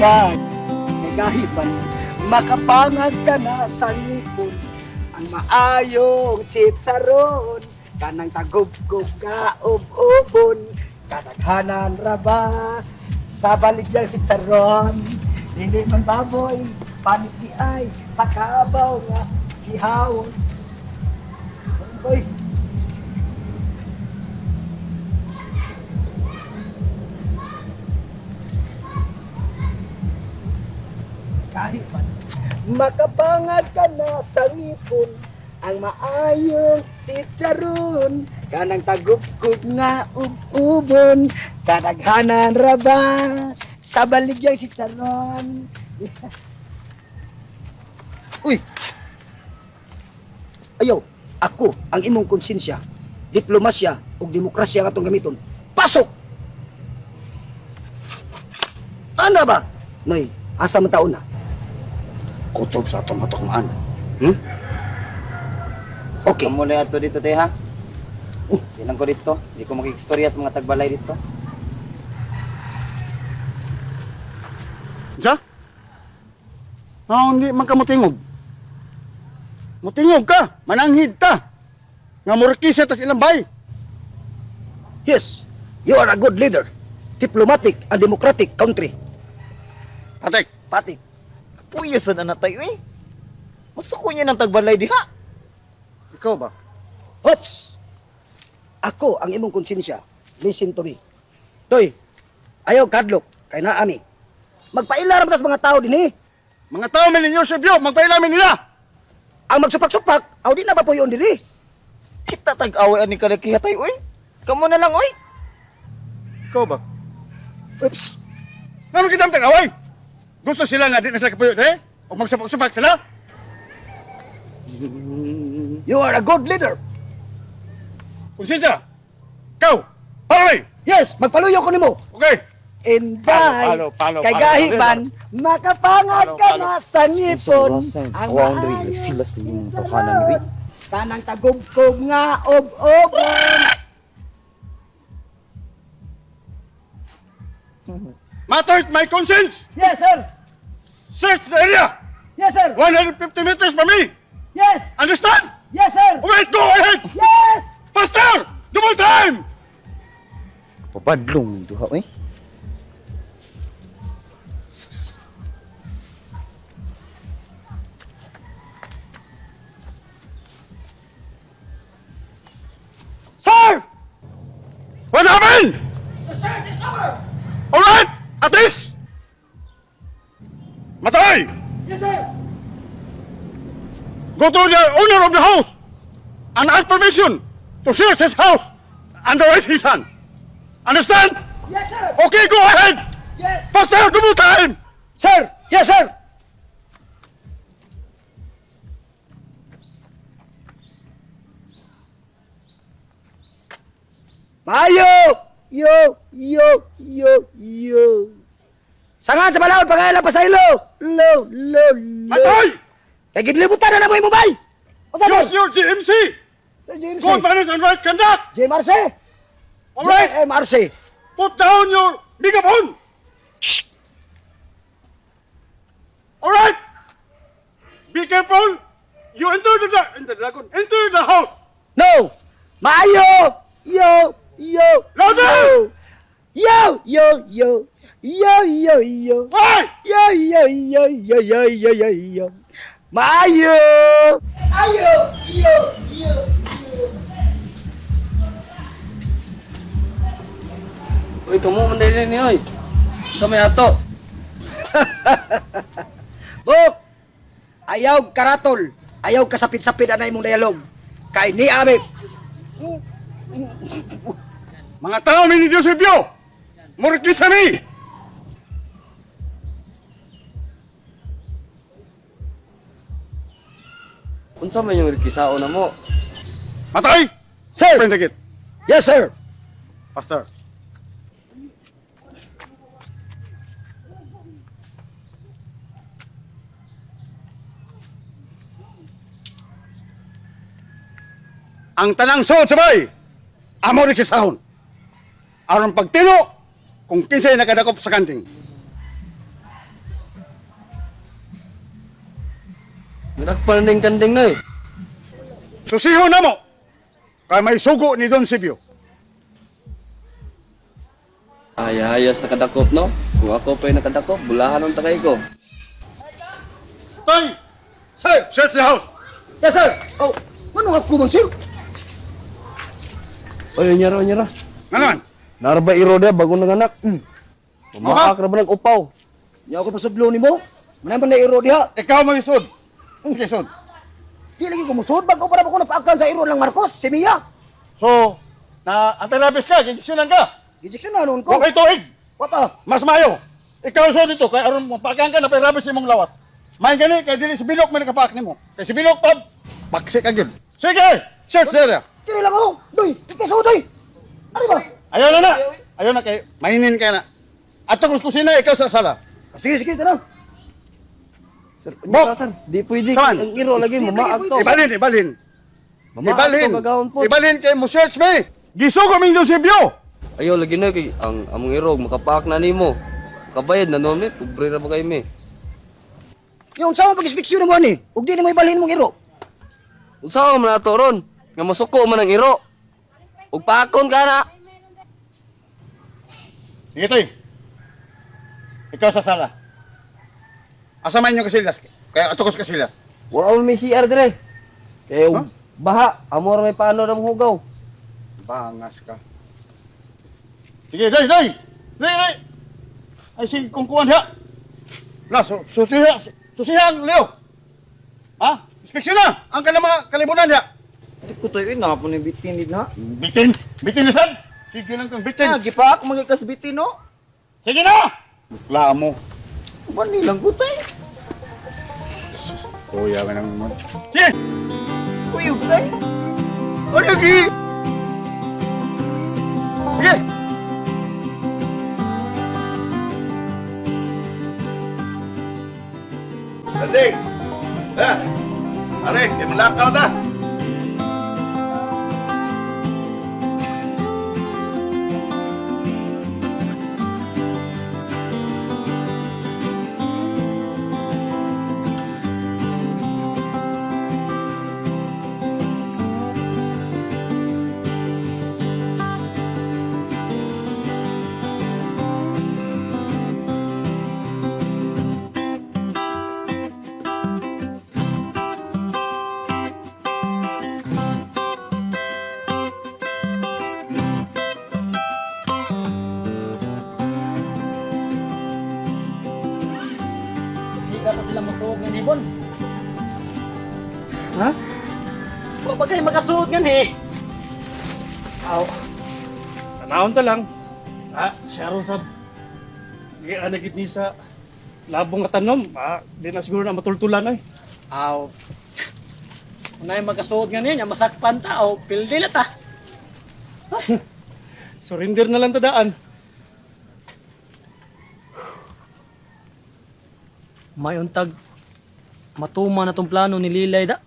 inday nagahipan makapangag ka na sa ngipon ang maayong sitsaron kanang tagubgob nga ubon kadaghanan ra ba sa baligyang sitsaron dili man baboy panit di ay sa kabaw nga gihawon boy. Kahit man makapangag ka na sa ngipon ang maayong sitsaron kanang tagubgob nga ubon kadaghanan ra ba sa baligyang sitsaron. Uy! Ayaw, ako ang imong konsensya, diplomasya ug demokrasya nga itong gamiton. Pasok! Ano ba? Noy, asa man taon na? Kutob sa atong matukungan. Okay. Amo na ato dito, te, ha? Tinan ko dito. Hindi ko makikistorya sa mga tagbalay dito. Diya? Hindi man ka mutingog. Mutingog ka, mananghid ka. Nga murkisa tas ilang bay. Yes, you are a good leader. Diplomatic and democratic country. Patek, Pati. Puyasan na tayo, eh. Masuko niya ng tagbalay di, ha? ikaw ba? Oops! Ako ang imong konsensya. Listen to me. Toy, ayaw kadlok, kay naani. Magpailaram tas mga tao din eh. Mga tao may ninyo sebyo, magpailamin nila. Ang magsupak-supak, aw di na ba po yun din eh. Kita tag-away ani kalakihatay, oy. Kamu na lang, oy. Ikaw ba? Oops! Naman kita ang away. Gusto sila nga di na sila kapuyot, eh? O magsupak-supak sila? You are a good leader. Konsensya, ikaw, paloy. Yes, magpaluyo ko nimo. Okay. Inday, Palo, kay palo. gahiban, makapangag ka Palo. na sa ngipon. Ang maayong sila sa inyong tukanan, oy. Kanang tagubkob nga ob-obon. Matter my conscience. Yes, sir. Search the area. Yes, sir. 150 meters from me. Yes. Understand? Yes, sir. Wait, go ahead. Yes. Faster! Double time! Papadlong duha, oy. Sir! What happened? The search is over. All right, at least. Matay! Yes, sir. Go to the owner of the house and ask permission to search his house and arrest his son. Understand? Yes, sir. Okay, go ahead. Yes. Faster, double time. Sir. Yes, sir. Mayo! Yo! Sangan sa balawad, pangailan pa sa ilo! Lo! Matay! Kaya gidlibutan na mo yung mubay! Use your GMC. Sir James Good manners and right conduct. J. Marce! All right. J. Marce! Put down your megaphone. All right. Be careful. You enter the house. No! Maayo! Yo! Louder! Yo! Why? Yo! Maayo! Ayo! Yo! Uy, kamu mandali ni, oy. Sa may ato. Buk! Ayaw karatol. Ayaw kasapit-sapit anay mong dialog. Kay ni Amik. Mga tao may Diyos ibyo. Murkis kami. Unsa man yung rikisao na mo? Matay. Sir! Open the gate. Yes, sir! Faster. Ang tanang suot sabay, amo rin si sahon. Aron pagtino, kung kinsay nakadakop sa kanting. Nadakpan na yung kanding na eh. Susiho na mo! Kaya may sugo ni Don Sibio. Ayas nakadakop no? Kung ako pa'y nakadakop, bulahan ang takay ko. Toy! Sir! Search the house! Yes, sir! Oh, ano ako man, sir? Oy, nyara. Ano man? Naraba iro dia, bago nanganak. Mamaak na ba nag-upaw? Di ako pasublo ni mo. Manaman na iro diha. Ikaw mo isod. Okay, isod. Di lagi ko musod. Bago para ko napaakan sa iro lang Marcos, si Mia. So, na antirabis ka, injeksyonan ka. Injection na noon ko. Okay, tuig. Wata. Mas mayo. Ikaw isod dito, kaya aron mo, paakan ka na pirabis imong lawas. May gani, kaya dili si Bilok may nakapaak nimo. Kaya si Bilok, pab, paksik ang yun. Sige, search the area. Kiri lang ako. Doy, ikaso, doy. Ano ba? Ayaw na. Ayaw na kay mahinin ka na. Ato kung kusina, ikaw sa sala. Sige, tanong. Bok! Sir, di pwede. Saan? Ang iro lagi, mamaak to. Ibalin. Mamaak to, gagawin po. Ibalin kay mo search me. Giso ko min Sibyo. Ayaw lagi na kay ang among iro, makapaak na nimo. Kabayad na noon pobre na ba kayo me? Yung sa mo pag-inspeksyon mo ni, ug di ni mo ibalhin mong iro. Unsa man nato ron? Nga masuko man ang iro. Ug paakon ka na. Sige, Toy. Ikaw sa sala. Asamahin niyo kasilas. Kaya atukos kasilas. Wala may CR dire. Kaya Huh? baha, amor may paano ng hugaw. Bangas ka. Sige, Doy. Ay, si kung kuwan siya. Susiha ang Leo. Ha? Inspeksyon na. Ang kanang mga kalibunan niya. Di ko tayo na po ni bitin din na. Bitin lisan. Sige lang kang bitin. Gipa ako magikas bitin no. Sige na! Bukla mo. Bani lang ko tayo. Kuya ka nang mo. Sige! Uyog tayo. Ano lagi? Sige! Landing! Are, malakaw na! Hindi ka pa sila masuog ng ibon. Ha? Huwag ba kayo magkasuog yan eh? Aw. Tanawon ta lang. Siya ron sa nagit ni sa labong katanom. Di na siguro na matultulan ay. Aw. Kung na yung magkasuog nga niya, masakpan ta o pildilat ah. Surrender na lang tadaan. May untag matuma na tong plano ni Lilay da.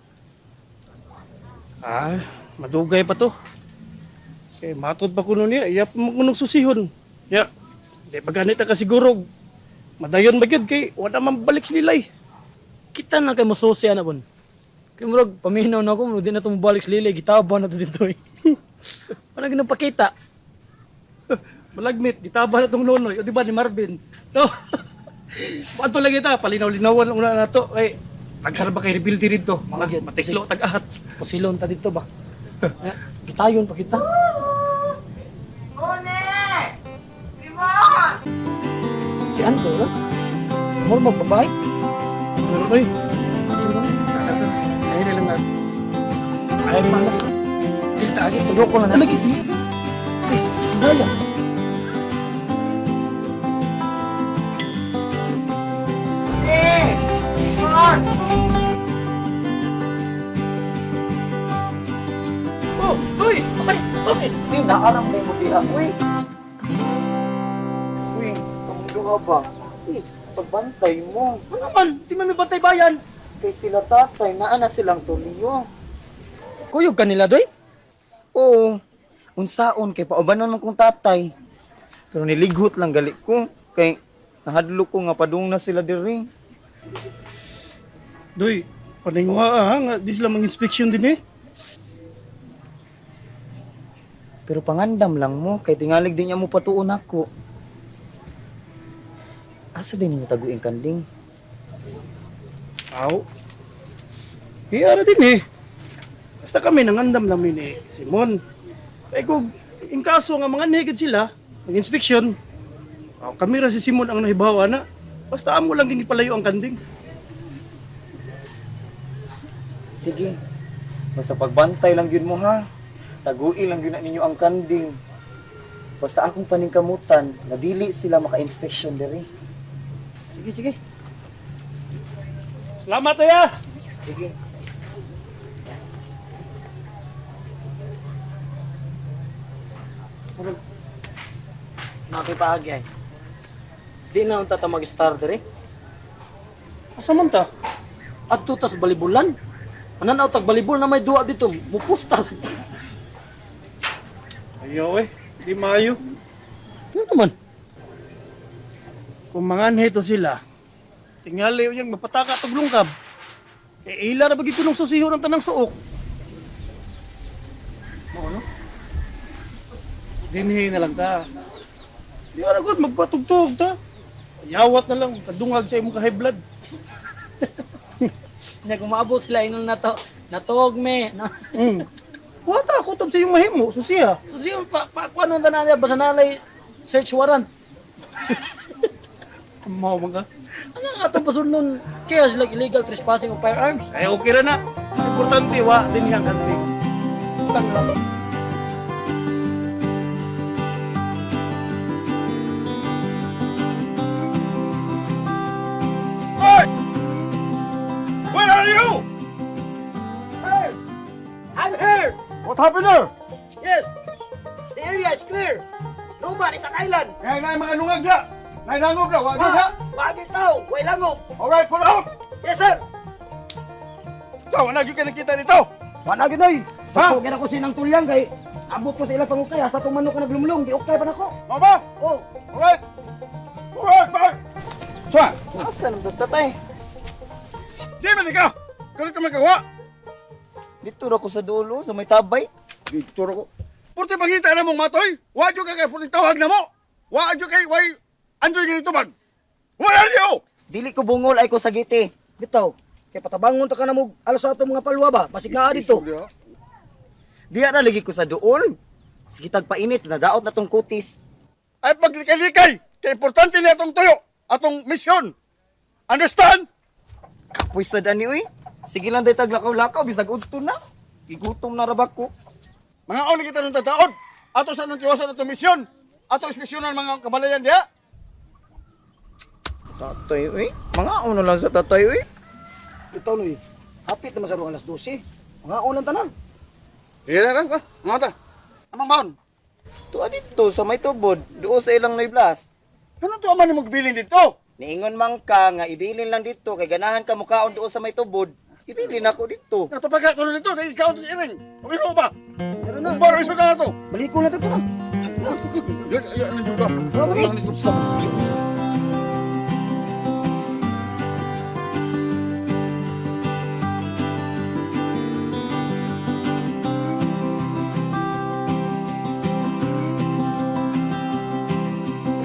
Madugay pa to. Eh, matod pa kuno niya. Iya pa magunong susihon. Ya, di pa ganit ka siguro. Madayon ba yun kay wala man balik si Lilay. Kita na kay mususi na bon. Kaya murag paminaw na ako, di na itong balik sa Lilay, gitaba na ito dito eh. Parang ginapakita. Malagmit, gitaba na tong nonoy. O di ba ni Marvin? No? Pato lang kita, palinaw-linawan lang una na to. Eh, nagharap ba kay rebuild dito? Mga Matiklo, tag-ahat. Pasilon ta dito ba? Gitayon pa kita. Si Anto, ba? Mor mo babae? Pero ay, ayun na lang na. Ayun na lang. Kita agi, tulog ko na na. Lagi. Daya. Oh, uy! Bakit? Naaram na mo diha. Uy, tumulo ka ba? Pagbantay mo. Ano naman? Di man may bantay bayan. Kay sila tatay, naa na silang tuliyo. Kuyog kanila, doy? Oo, unsaon kay paubanon man kong tatay. Pero nilighot lang gali ko. Kay nahadlo ko nga padung na sila diri. Doy, Paningwa nga, di sila mang-inspeksyon din eh. Pero pangandam lang mo, kay tingalig din niya mo patuon ako. Asa din niyo taguing kanding? Aw. Hiyara din eh. Basta kami nangandam namin eh, Simon. Eh kung in kaso nga mga naked sila, mag-inspeksyon, kami ra si Simon ang nahibawa na. Basta amo lang din ipalayo ang kanding. Sige. Basta pagbantay lang yun mo ha. Taguin lang yun na ninyo ang kanding. Basta akong paningkamutan, na dili sila maka-inspection diri. Sige, sige. Salamat ya! Sige. Nakipaagi ay. Di na unta ta mag-star dire. Asa man ta? Adto ta sa balibulan. Mananaw tag balibol na may duwa dito. Mupustas. Ayaw eh, di maayo. Ano naman? Kung mga neto sila, tingali yung mapataka tag lungkab. Eh ila na bagito ng susiho ng tanang suok. Ano? Dinhi na lang ta. Di ara gud magpatugtog ta. Yawat na lang, kadungag sa imong ka-high blood. Nya kumaabot sila ingon na to. Natuog me. Na. Wata, kutob sa iyong mahimo, susiha. So siya pa ano na nalay basta nalay search warrant. Mau mga. Ano nga ito pasunod chaos like illegal trespassing of firearms? Ay okay ra na. Importante wa din yang kanting. Tanga. Where are you? Sir! I'm here! What happened there? Yes! The area is clear! Luman, isang island! Kaya na mga lungag na. Nailangog na, wag na. Wag itaw! Way langop! Alright, pull out. Yes, sir! Ikaw, naging ka nakita dito. Managin oy! Sa kogin ako sinang tulyang kay abot ko sa ilang pangukay sa itong manok na naglumlong, di ukay pa na ko! Mama? Oh! Alright. Alright, bye. Saan? Asa naman sa tatay? Di man ikaw. Kalit ka magawa. Dito ra ko sa dulo, sa may tabay. Dito ko. Purti pangita na mong matoy. Wadyo ka kay purti tawag na mo. Wadyo kay way Androy ganito bag. Where are you? Dili ko bungol ay ko sa giti. Bitaw, kay patabangon ta ka na mo alas sa itong mga palwa ba? Basig naa dito! Diya na lagi ko sa duol. Sige tagpainit, nadaot na tong kutis. Ay paglikay-likay. Kay importante niya atong tuyo. Atong misyon. Understand? Kapoy sa dani uy. Sige lang day taglakaw-lakaw, bisag udto na. Igutom na rabak ko. Mga oni kita nung tataod. Ato sa nang tiwasan atong misyon. Ato inspeksyonan mga kabalayan diya. Tatay uy. Mga ano lang sa tatay uy. Bitaw no hapit naman sa rong alas 12. Mga unang tanan. Sige na ka. Mga ta. Amang baon. Tuwa dito sa may tubod. Doon sa ilang noyblas. Ganun to aman ni magbilin dito. Niingon man ka nga ibilin lang dito kay ganahan ka mukaon doon sa may tubod. Ibilin ako dito. Natapagka ko na dito. Dahil ikaw ito si Iring. Okay mo ba? Pero na, Kung baro iso na to. baliko na ito na. Yan lang juga. Okay. Sa masyo.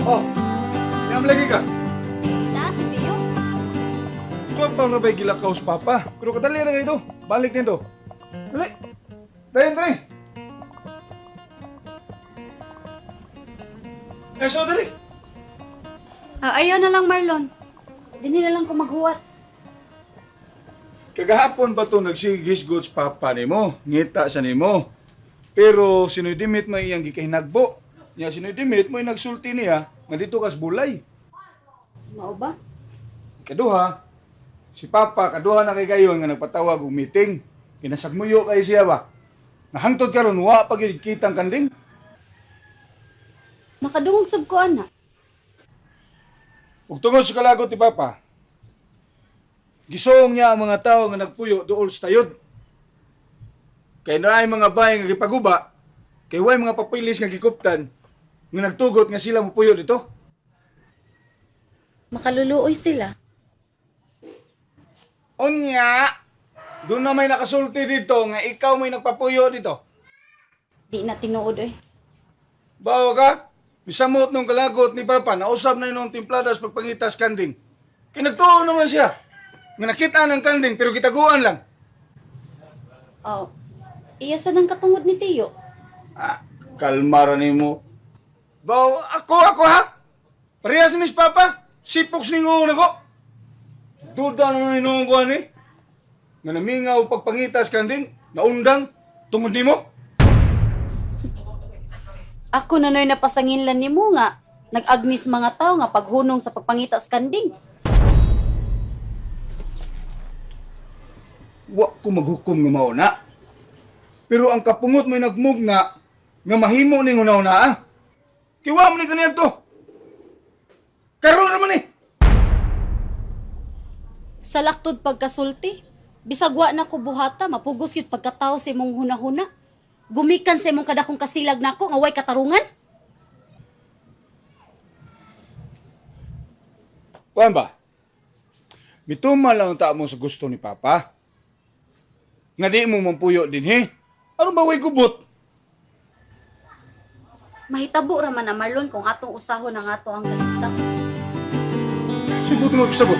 Oh. Yan lagi ka. Wala, si Teo. Huwag pang nabay gilakaw sa papa. Pero kadali na ngayon. Balik din to. Dali. Dali. Eh, so dali. Ayaw na lang, Marlon. Dini na lang ko maghuwat. Kagahapon ba to nagsigis goods papa nimo? Ngita sa nimo. Pero sinoy dimit may iyang gikahinagbo. Nya sinoy dimit mo nagsulti niya nga dito kas bulay. Mao ba? Kaduha, si Papa kaduha na kay gayon nga nagpatawag og meeting. Kinasagmuyo kay siya ba. Nahangtod karon wa pa gyud kitang kanding. Nakadungog sab ko, ana. Ug tungod sa kalagot ni Papa, gisong niya ang mga tao nga nagpuyo duol sa tayod. Kay naay mga bahay nga gipaguba, kay way mga papilis nga gikuptan nga nagtugot nga sila mopuyo dito. Makaluluoy sila. Unya, Doon na may nakasulti dito nga ikaw may nagpapuyo dito. Di na tinuod eh. Bawa ka? Misamot nung kalagot ni Papa na usab na inong timpladas pagpangitas kanding. Kinagtuon naman siya. Nga nakita ng kanding pero kitaguan lang. Oh, iya sa nang katungod ni Tiyo. Kalmara ni mo. Bawa, ako ha? Parehas ni Miss Papa. Sipoks ni ngon ako. Duda naman inong ko ni. Nga namingaw pagpangitas kanding. Naundang. Tungod ni mo. Ako na noy napasanginlan ni mo nga. Nag-agnis mga tao nga paghunong sa pagpangita sa kanding. Wa ko maghukom nga mauna. Pero ang kapungot mo'y nagmug nga mahimo ning una-una. Kiwa mo ni kaniya to. Karon naman eh. Sa laktod pagkasulti, bisag wa na ko buhata, mapugos yun pagkatao sa imong hunahuna. Gumikan sa imong kadakong kasilag nako nga way katarungan. Kuan ba? Mituma lang ang tao mo sa gusto ni Papa. Nga di mo mampuyo din he. Ano ba way gubot? Mahitabo raman na Marlon kung atong usahon ang ato ang ganita. Sibot mo sabot.